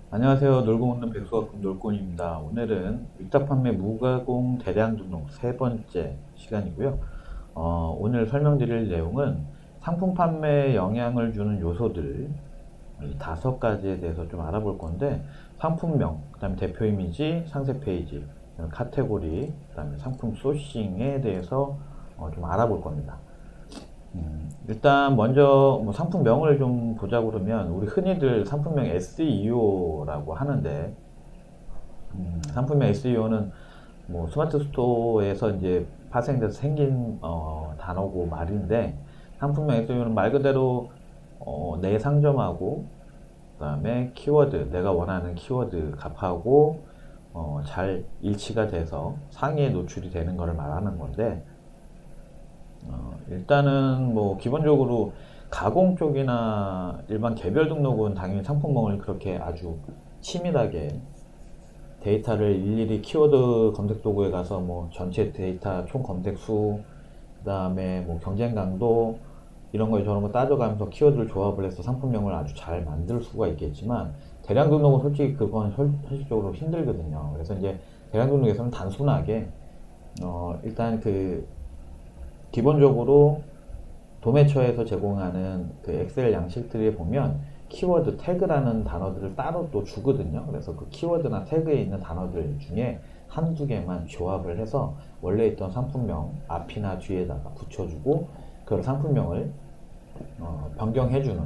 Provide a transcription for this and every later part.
안녕하세요. 놀고 먹는 백수가끔 놀꾼입니다. 오늘은 위탁 판매 무가공 대량 등록 세 번째 시간이고요. 오늘 설명드릴 내용은 상품 판매에 영향을 주는 요소들 이 다섯 가지에 대해서 좀 알아볼 건데, 상품명, 그 다음에 대표 이미지, 상세 페이지, 그다음에 카테고리, 그 다음에 상품 소싱에 대해서 좀 알아볼 겁니다. 일단 먼저 뭐 상품명을 좀 보자고 그러면, 우리 흔히들 상품명 SEO라고 하는데, 상품명 SEO는 뭐 스마트 스토어에서 이제 파생돼서 생긴 단어고 말인데, 상품명 SEO는 말 그대로 내 상점하고 그다음에 키워드, 내가 원하는 키워드 값하고 잘 일치가 돼서 상위에 노출이 되는 것을 말하는 건데, 일단은 뭐 기본적으로 가공 쪽이나 일반 개별 등록은 당연히 상품명을 그렇게 아주 치밀하게 데이터를 일일이 키워드 검색 도구에 가서 뭐 전체 데이터 총 검색 수, 그 다음에 뭐 경쟁 강도, 이런 거 저런 거 따져가면서 키워드를 조합을 해서 상품명을 아주 잘 만들 수가 있겠지만, 대량 등록은 솔직히 그건 현실적으로 힘들거든요. 그래서 이제 대량 등록에서는 단순하게 일단 그 기본적으로 도매처에서 제공하는 그 엑셀 양식들에 보면 키워드 태그라는 단어들을 따로 또 주거든요. 그래서 그 키워드나 태그에 있는 단어들 중에 한두 개만 조합을 해서 원래 있던 상품명 앞이나 뒤에다가 붙여주고, 그 상품명을 변경해주는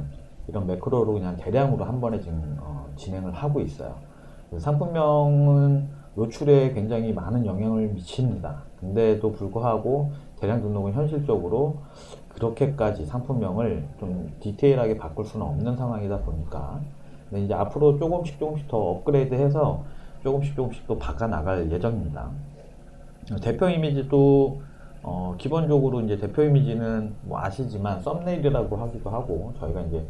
이런 매크로로 그냥 대량으로 한 번에 지금 진행을 하고 있어요. 상품명은 노출에 굉장히 많은 영향을 미칩니다. 근데도 불구하고 대량 등록은 현실적으로 그렇게까지 상품명을 좀 디테일하게 바꿀 수는 없는 상황이다 보니까, 근데 이제 앞으로 조금씩 더 업그레이드해서 조금씩 또 바꿔 나갈 예정입니다. 대표 이미지도 기본적으로 이제 대표 이미지는 뭐 아시지만 썸네일이라고 하기도 하고, 저희가 이제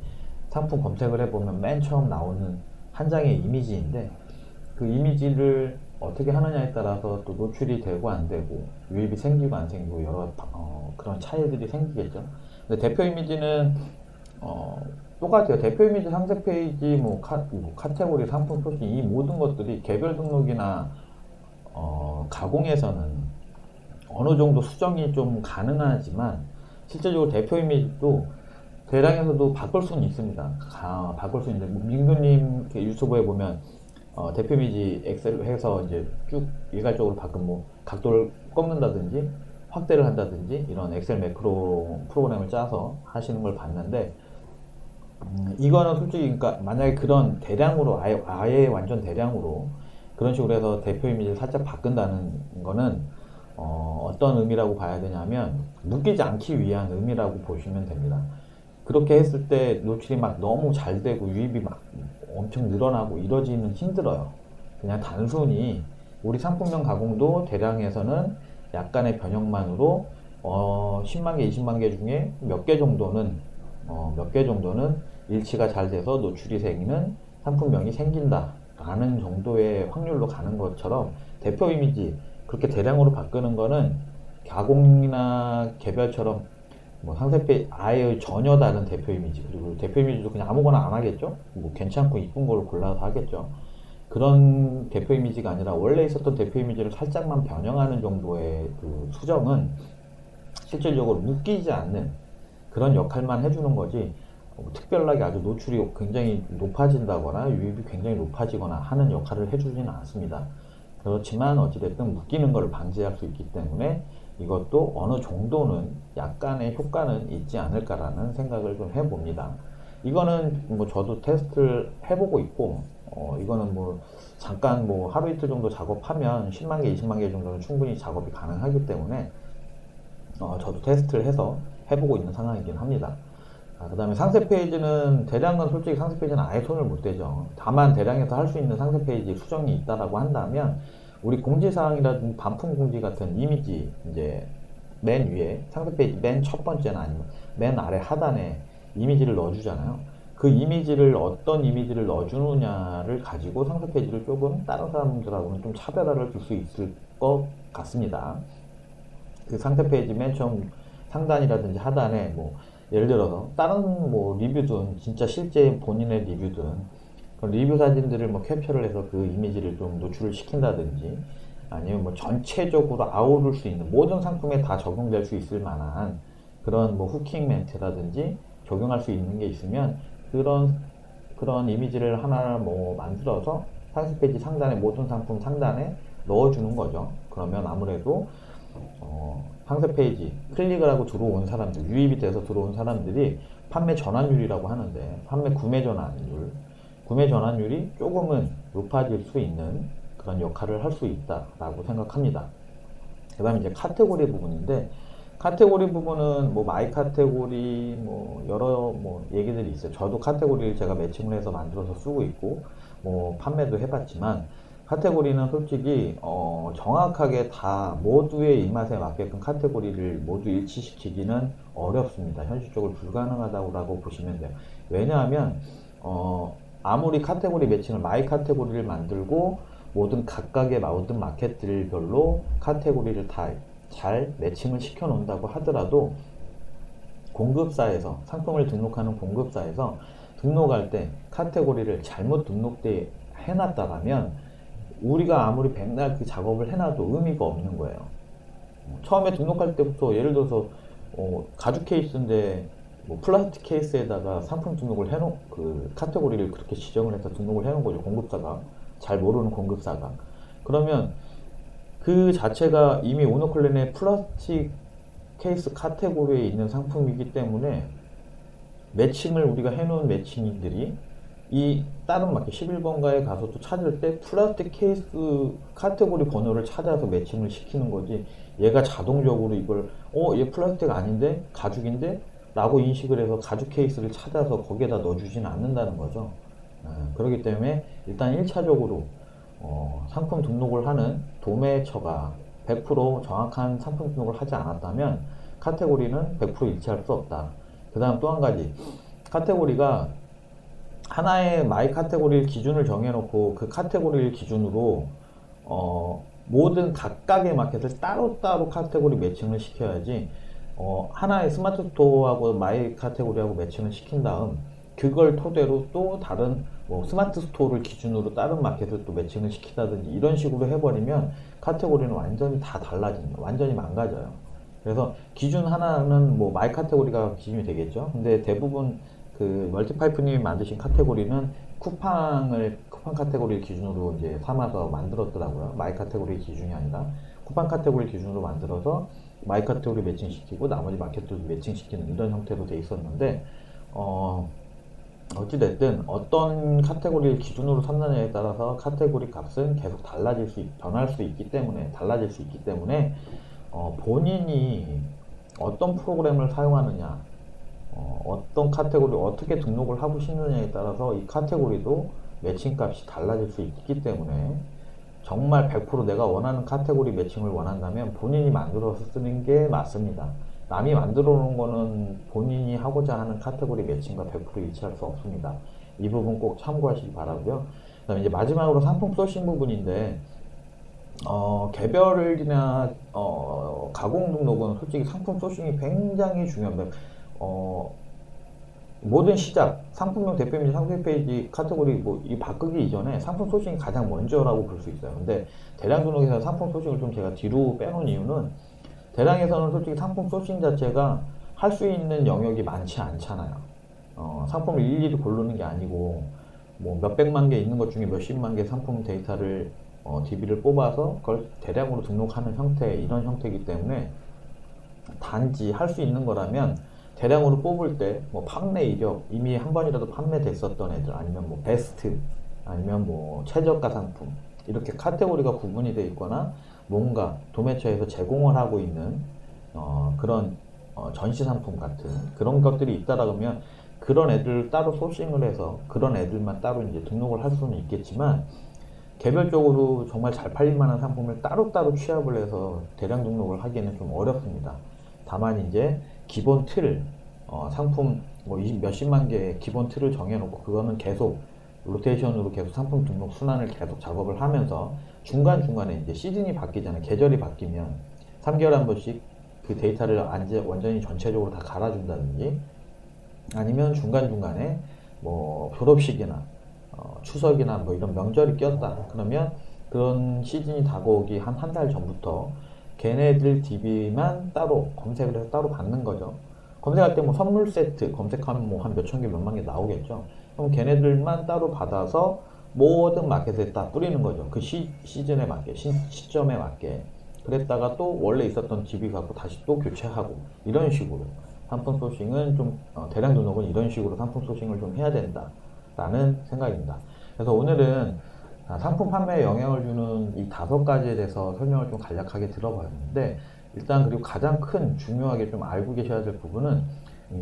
상품 검색을 해보면 맨 처음 나오는 한 장의 이미지인데, 그 이미지를 어떻게 하느냐에 따라서 또 노출이 되고 안 되고, 유입이 생기고 안 생기고, 여러 그런 차이들이 생기겠죠. 근데 대표 이미지는 어, 똑같아요. 대표 이미지, 상세 페이지, 뭐 카테고리, 상품 소식, 이 모든 것들이 개별 등록이나 가공에서는 어느 정도 수정이 좀 가능하지만, 실제적으로 대표 이미지도 대량에서도 바꿀 수는 있습니다. 바꿀 수 있는데, 뭐 민규님 유튜브에 보면 대표 이미지 엑셀로 해서 이제 쭉 일괄적으로 바꾼, 뭐 각도를 꺾는다든지 확대를 한다든지 이런 엑셀 매크로 프로그램을 짜서 하시는 걸 봤는데, 이거는 솔직히 그러니까 만약에 그런 대량으로 아예 완전 대량으로 그런 식으로 해서 대표 이미지를 살짝 바꾼다는 거는 떤 의미라고 봐야 되냐면, 묶이지 않기 위한 의미라고 보시면 됩니다. 그렇게 했을 때 노출이 막 너무 잘 되고 유입이 막 엄청 늘어나고 이러지는 힘들어요. 그냥 단순히 우리 상품명 가공도 대량에서는 약간의 변형만으로 10만 개, 20만 개 중에 몇 개 정도는 일치가 잘 돼서 노출이 생기는 상품명이 생긴다 라는 정도의 확률로 가는 것처럼, 대표 이미지 그렇게 대량으로 바꾸는 거는 가공이나 개별처럼 뭐 상세 페이지 아예 전혀 다른 대표 이미지, 그리고 대표 이미지도 그냥 아무거나 안 하겠죠. 뭐 괜찮고 이쁜 걸로 골라서 하겠죠. 그런 대표 이미지가 아니라 원래 있었던 대표 이미지를 살짝만 변형하는 정도의 그 수정은 실질적으로 묶이지 않는 그런 역할만 해주는 거지, 특별하게 아주 노출이 굉장히 높아진다거나 유입이 굉장히 높아지거나 하는 역할을 해주지는 않습니다. 그렇지만 어찌됐든 묶이는 것을 방지할 수 있기 때문에 이것도 어느 정도는 약간의 효과는 있지 않을까라는 생각을 좀 해봅니다. 이거는 뭐 저도 테스트를 해보고 있고, 이거는 뭐 잠깐 뭐 하루 이틀 정도 작업하면 10만 개, 20만 개 정도는 충분히 작업이 가능하기 때문에 저도 테스트를 해서 해보고 있는 상황이긴 합니다. 그 다음에 상세 페이지는, 대량은 솔직히 상세 페이지는 아예 손을 못 대죠. 다만 대량에서 할 수 있는 상세 페이지 수정이 있다라고 한다면, 우리 공지사항이라든지 반품 공지 같은 이미지, 이제 맨 위에 상세 페이지 맨 첫 번째나 아니면 맨 아래 하단에 이미지를 넣어주잖아요. 그 이미지를 어떤 이미지를 넣어주느냐를 가지고 상세 페이지를 조금 다른 사람들하고는 좀 차별화를 줄 수 있을 것 같습니다. 그 상세 페이지 맨 처음 상단이라든지 하단에 뭐 예를 들어서 다른 뭐 리뷰든 진짜 실제 본인의 리뷰든 리뷰 사진들을 뭐 캡처를 해서 그 이미지를 좀 노출을 시킨다든지, 아니면 뭐 전체적으로 아우를 수 있는, 모든 상품에 다 적용될 수 있을 만한 그런 뭐 후킹 멘트라든지 적용할 수 있는 게 있으면, 그런 이미지를 하나 뭐 만들어서 상세 페이지 상단에, 모든 상품 상단에 넣어주는 거죠. 그러면 아무래도 상세 페이지 클릭을 하고 들어온 사람들, 유입이 돼서 들어온 사람들이 판매 전환율이라고 하는데, 구매 전환율이 조금은 높아질 수 있는 그런 역할을 할 수 있다라고 생각합니다. 그 다음에 이제 카테고리 부분인데, 카테고리 부분은 뭐 마이 카테고리 뭐 여러 뭐 얘기들이 있어요. 저도 카테고리를 제가 매칭을 해서 만들어서 쓰고 있고 뭐 판매도 해봤지만, 카테고리는 솔직히 정확하게 다 모두의 입맛에 맞게끔 카테고리를 모두 일치시키기는 어렵습니다. 현실적으로 불가능하다고 보시면 돼요. 왜냐하면 아무리 카테고리 매칭을, 마이 카테고리를 만들고 모든 각각의 모든 마켓들별로 카테고리를 다 잘 매칭을 시켜 놓는다고 하더라도, 공급사에서 상품을 등록하는 공급사에서 등록할 때 카테고리를 잘못 등록돼 해놨다라면, 우리가 아무리 백날 그 작업을 해놔도 의미가 없는 거예요. 처음에 등록할 때부터 예를 들어서 가죽 케이스인데 뭐 플라스틱 케이스에다가 상품 등록을 해놓은, 그 카테고리를 그렇게 지정을 해서 등록을 해놓은 거죠. 공급사가, 잘 모르는 공급사가. 그러면 그 자체가 이미 오너클랜의 플라스틱 케이스 카테고리에 있는 상품이기 때문에, 매칭을 우리가 해놓은 매칭들이 이 다른 마켓 11번가에 가서 또 찾을 때 플라스틱 케이스 카테고리 번호를 찾아서 매칭을 시키는 거지, 얘가 자동적으로 이걸 얘 플라스틱 아닌데 가죽인데 라고 인식을 해서 가죽 케이스를 찾아서 거기에다 넣어주지는 않는다는 거죠. 그렇기 때문에 일단 1차적으로 상품 등록을 하는 도매처가 100% 정확한 상품 등록을 하지 않았다면 카테고리는 100% 일치할 수 없다. 그 다음 또 한 가지, 카테고리가 하나의 마이 카테고리 기준을 정해놓고 그 카테고리를 기준으로 모든 각각의 마켓을 따로따로 카테고리 매칭을 시켜야지, 하나의 스마트 스토어하고 마이 카테고리하고 매칭을 시킨 다음 그걸 토대로 또 다른 뭐 스마트 스토어를 기준으로 다른 마켓을 또 매칭을 시키다든지 이런 식으로 해버리면 카테고리는 완전히 다 달라집니다. 완전히 망가져요. 그래서 기준 하나는 뭐 마이 카테고리가 기준이 되겠죠. 근데 대부분 그 멀티파이프님이 만드신 카테고리는 쿠팡 카테고리를 기준으로 이제 삼아서 만들었더라고요. 마이 카테고리 기준이 아니라 쿠팡 카테고리 기준으로 만들어서 마이 카테고리 매칭시키고 나머지 마켓도 매칭시키는 이런 형태로 돼 있었는데, 어찌됐든 어떤 카테고리를 기준으로 삼느냐에 따라서 카테고리 값은 계속 변할 수 있기 때문에, 달라질 수 있기 때문에 본인이 어떤 프로그램을 사용하느냐, 어떤 카테고리 어떻게 등록을 하고 싶느냐에 따라서 이 카테고리도 매칭 값이 달라질 수 있기 때문에, 정말 100% 내가 원하는 카테고리 매칭을 원한다면 본인이 만들어서 쓰는 게 맞습니다. 남이 만들어 놓은 거는 본인이 하고자 하는 카테고리 매칭과 100% 일치할 수 없습니다. 이 부분 꼭 참고하시기 바라고요. 그 다음에 이제 마지막으로 상품 소싱 부분인데, 개별이나 가공 등록은 솔직히 상품 소싱이 굉장히 중요합니다. 모든 시작, 상품명 대표 이미지, 상세 페이지, 카테고리 이 바꾸기 이전에 상품 소싱이 가장 먼저라고 볼 수 있어요. 근데 대량 등록에서 상품 소싱을 좀 제가 뒤로 빼놓은 이유는, 대량에서는 솔직히 상품 소싱 자체가 할 수 있는 영역이 많지 않잖아요. 상품을 일일이 고르는 게 아니고 뭐 몇백만 개 있는 것 중에 몇십만 개 상품 데이터를 DB를 뽑아서 그걸 대량으로 등록하는 형태, 이런 형태이기 때문에, 단지 할 수 있는 거라면 대량으로 뽑을 때 뭐 판매 이력, 이미 한 번이라도 판매됐었던 애들, 아니면 뭐 베스트, 아니면 뭐 최저가 상품, 이렇게 카테고리가 구분이 되어 있거나 뭔가 도매처에서 제공을 하고 있는 그런 전시 상품 같은 그런 것들이 있다라 그러면, 그런 애들을 따로 소싱을 해서 그런 애들만 따로 이제 등록을 할 수는 있겠지만, 개별적으로 정말 잘 팔릴 만한 상품을 따로따로 취합을 해서 대량 등록을 하기에는 좀 어렵습니다. 다만 이제 기본 틀, 상품 뭐 몇십만 개의 기본 틀을 정해놓고 그거는 계속 로테이션으로 계속 상품 등록 순환을 계속 작업을 하면서, 중간중간에 이제 시즌이 바뀌잖아요. 계절이 바뀌면 3개월에 한 번씩 그 데이터를 완전히 전체적으로 다 갈아준다든지, 아니면 중간중간에 뭐 졸업식이나 추석이나 뭐 이런 명절이 꼈다. 그러면 그런 시즌이 다가오기 한 달 전부터 걔네들 DB만 따로 검색을 해서 따로 받는 거죠. 검색할 때 뭐 선물 세트 검색하면 뭐 한 몇천 개, 몇만 개 나오겠죠. 그럼 걔네들만 따로 받아서 모든 마켓에 딱 뿌리는 거죠. 그 시즌에 맞게, 시점에 맞게. 그랬다가 또 원래 있었던 DB 갖고 다시 또 교체하고 이런 식으로 상품 소싱은 좀 대량 등록은 이런 식으로 상품 소싱을 좀 해야 된다라는 생각입니다. 그래서 오늘은 상품 판매에 영향을 주는 이 5가지에 대해서 설명을 좀 간략하게 들어봤는데, 일단 그리고 가장 큰 중요하게 좀 알고 계셔야 될 부분은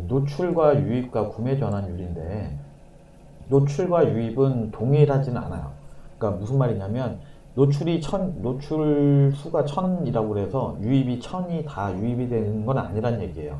노출과 유입과 구매 전환율인데, 노출과 유입은 동일하지는 않아요. 그러니까 무슨 말이냐면 노출 수가 1000이라고 해서 유입이 1000이 다 유입이 되는 건 아니란 얘기예요.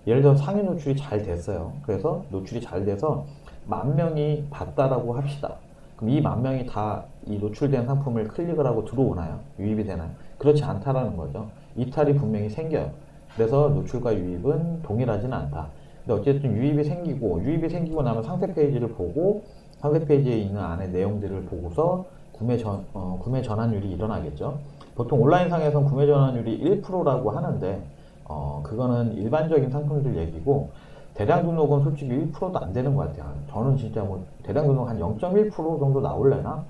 예를 들어 상위 노출이 잘 됐어요. 그래서 노출이 잘 돼서 10,000명이 봤다라고 합시다. 그럼 이 10,000명이 다 이 노출된 상품을 클릭을 하고 들어오나요? 유입이 되나요? 그렇지 않다라는 거죠. 이탈이 분명히 생겨요. 그래서 노출과 유입은 동일하지는 않다. 근데 어쨌든 유입이 생기고 나면 상세 페이지를 보고 상세 페이지에 있는 안에 내용들을 보고서 구매 전환율이 일어나겠죠. 보통 온라인상에서는 구매 전환율이 1%라고 하는데 그거는 일반적인 상품들 얘기고, 대량 등록은 솔직히 1%도 안 되는 것 같아요. 저는 진짜 뭐 대량 등록 한 0.1% 정도 나올래나?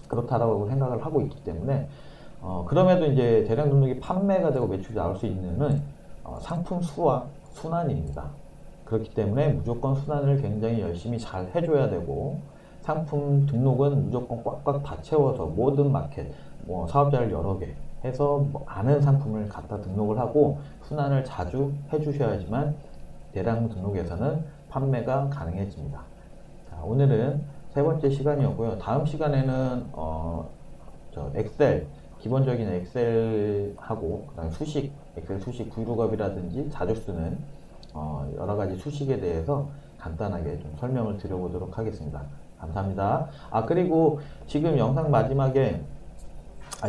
그렇다라고 생각을 하고 있기 때문에 그럼에도 이제 대량 등록이 판매가 되고 매출이 나올 수 있는 상품 수와 순환입니다. 그렇기 때문에 무조건 순환을 굉장히 열심히 잘 해줘야 되고, 상품 등록은 무조건 꽉꽉 다 채워서 모든 마켓, 뭐 사업자를 여러 개 해서 뭐 아는 상품을 갖다 등록을 하고 순환을 자주 해주셔야지만 대량 등록에서는 판매가 가능해집니다. 자, 오늘은 3번째 시간이었고요. 다음 시간에는 엑셀, 기본적인 엑셀하고 그다음에 엑셀 수식, VLOOKUP이라든지 자주 쓰는 여러 가지 수식에 대해서 간단하게 좀 설명을 드려보도록 하겠습니다. 감사합니다. 그리고 지금 영상 마지막에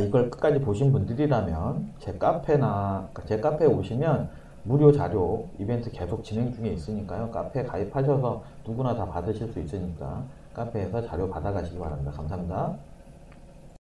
이걸 끝까지 보신 분들이라면 제 카페에 오시면 무료 자료 이벤트 계속 진행 중에 있으니까요. 카페에 가입하셔서 누구나 다 받으실 수 있으니까 카페에서 자료 받아가시기 바랍니다. 감사합니다.